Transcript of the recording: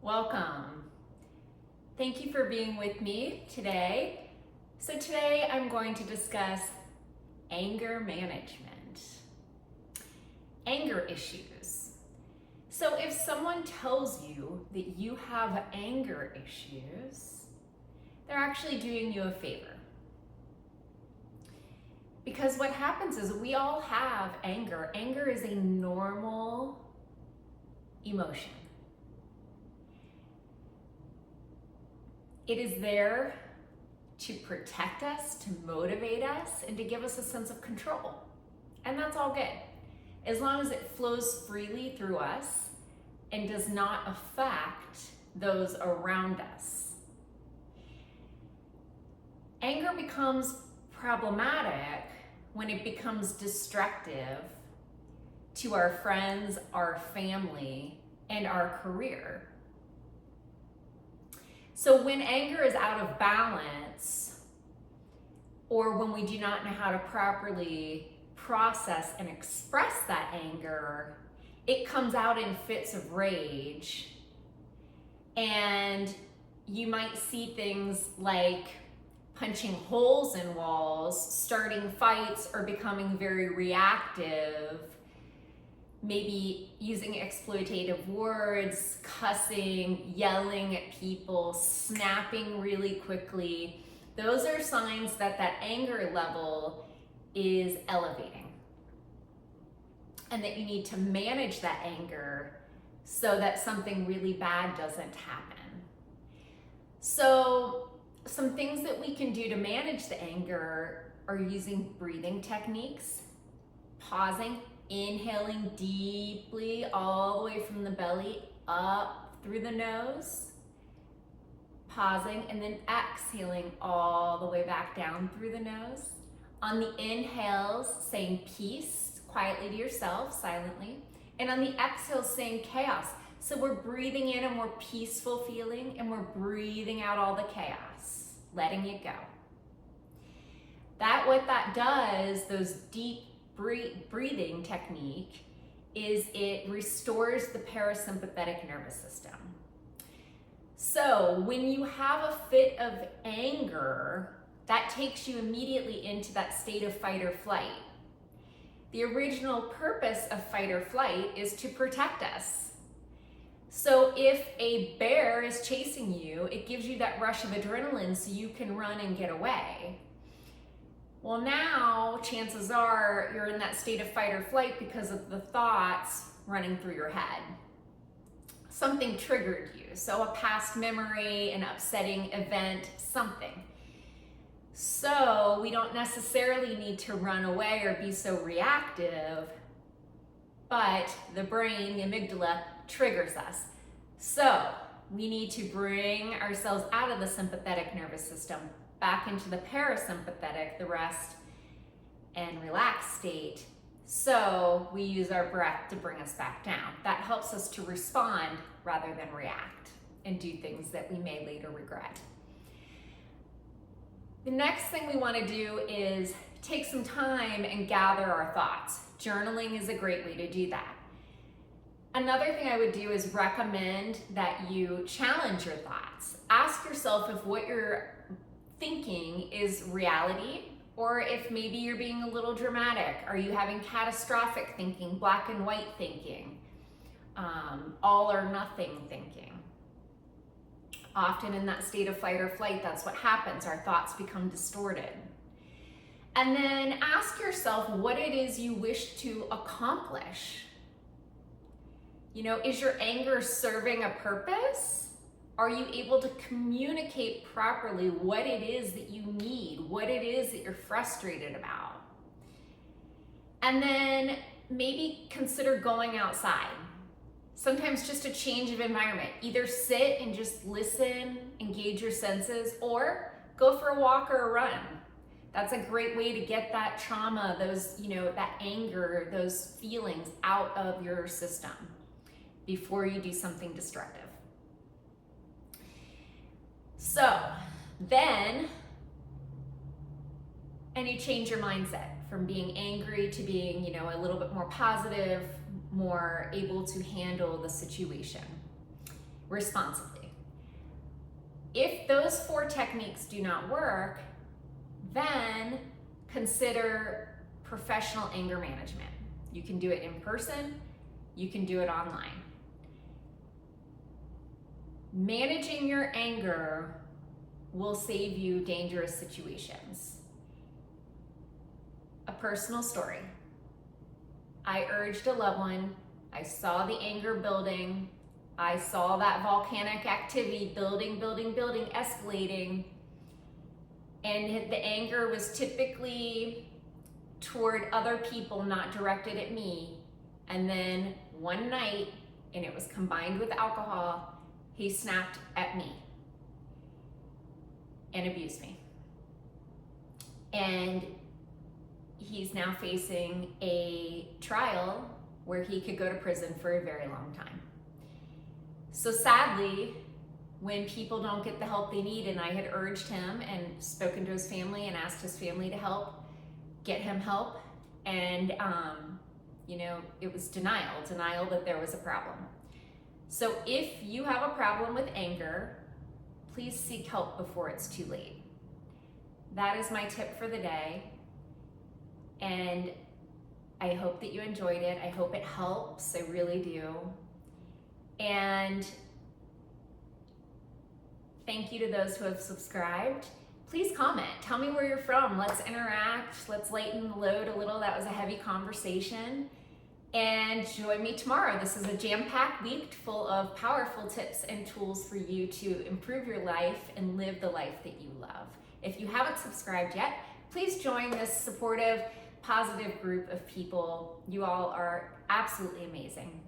welcome. Thank you for being with me today. So today I'm going to discuss anger management, anger issues. So if someone tells you that you have anger issues, they're actually doing you a favor. Because what happens is we all have anger. Anger is a normal emotion. It is there to protect us, to motivate us, and to give us a sense of control. And that's all good, as long as it flows freely through us and does not affect those around us. Anger becomes problematic when it becomes destructive to our friends, our family, and our career. So when anger is out of balance, or when we do not know how to properly process and express that anger, it comes out in fits of rage. And you might see things like punching holes in walls, starting fights, or becoming very reactive, maybe using exploitative words, cussing, yelling at people, snapping really quickly. Those are signs that that anger level is elevating and that you need to manage that anger so that something really bad doesn't happen. So some things that we can do to manage the anger are using breathing techniques, pausing, inhaling deeply all the way from the belly up through the nose, pausing, and then exhaling all the way back down through the nose. On the inhales, saying peace quietly to yourself, silently. And on the exhales, saying chaos. So we're breathing in a more peaceful feeling, and we're breathing out all the chaos, letting it go. What that does, those deep breathing technique, is it restores the parasympathetic nervous system. So when you have a fit of anger, that takes you immediately into that state of fight or flight. The original purpose of fight or flight is to protect us. So if a bear is chasing you, it gives you that rush of adrenaline so you can run and get away. Well, now chances are you're in that state of fight or flight because of the thoughts running through your head. Something triggered you, so a past memory, an upsetting event, something. So we don't necessarily need to run away or be so reactive, but the brain, the amygdala, triggers us. So we need to bring ourselves out of the sympathetic nervous system, back into the parasympathetic, the rest and relaxed state. So we use our breath to bring us back down. That helps us to respond rather than react and do things that we may later regret. The next thing we want to do is take some time and gather our thoughts. Journaling is a great way to do that. Another thing I would do is recommend that you challenge your thoughts. Ask yourself if what you're thinking is reality, or if maybe you're being a little dramatic. Are you having catastrophic thinking, black and white thinking, all or nothing thinking? Often in that state of fight or flight, that's what happens. Our thoughts become distorted. And then ask yourself what it is you wish to accomplish. Is your anger serving a purpose? Are you able to communicate properly what it is that you need, what it is that you're frustrated about? And then maybe consider going outside. Sometimes just a change of environment. Either sit and just listen, engage your senses, or go for a walk or a run. That's a great way to get that trauma, that anger, those feelings out of your system before you do something destructive. So then, and you change your mindset from being angry to being, a little bit more positive, more able to handle the situation. responsibly. If those 4 techniques do not work, then consider professional anger management. You can do it in person, you can do it online. Managing your anger will save you dangerous situations. A personal story. I urged a loved one, I saw the anger building, I saw that volcanic activity building, escalating, and the anger was typically toward other people, not directed at me. And then one night, and it was combined with alcohol, he snapped at me and abused me. And he's now facing a trial where he could go to prison for a very long time. So sadly, when people don't get the help they need, and I had urged him and spoken to his family and asked his family to help get him help, and it was denial that there was a problem. So if you have a problem with anger, please seek help before it's too late. That is my tip for the day, and I hope that you enjoyed it. I hope it helps, I really do. And thank you to those who have subscribed. Please comment, tell me where you're from. Let's interact, let's lighten the load a little. That was a heavy conversation. And join me tomorrow. This is a jam-packed week full of powerful tips and tools for you to improve your life and live the life that you love. If you haven't subscribed yet, please join this supportive, positive group of people. You all are absolutely amazing.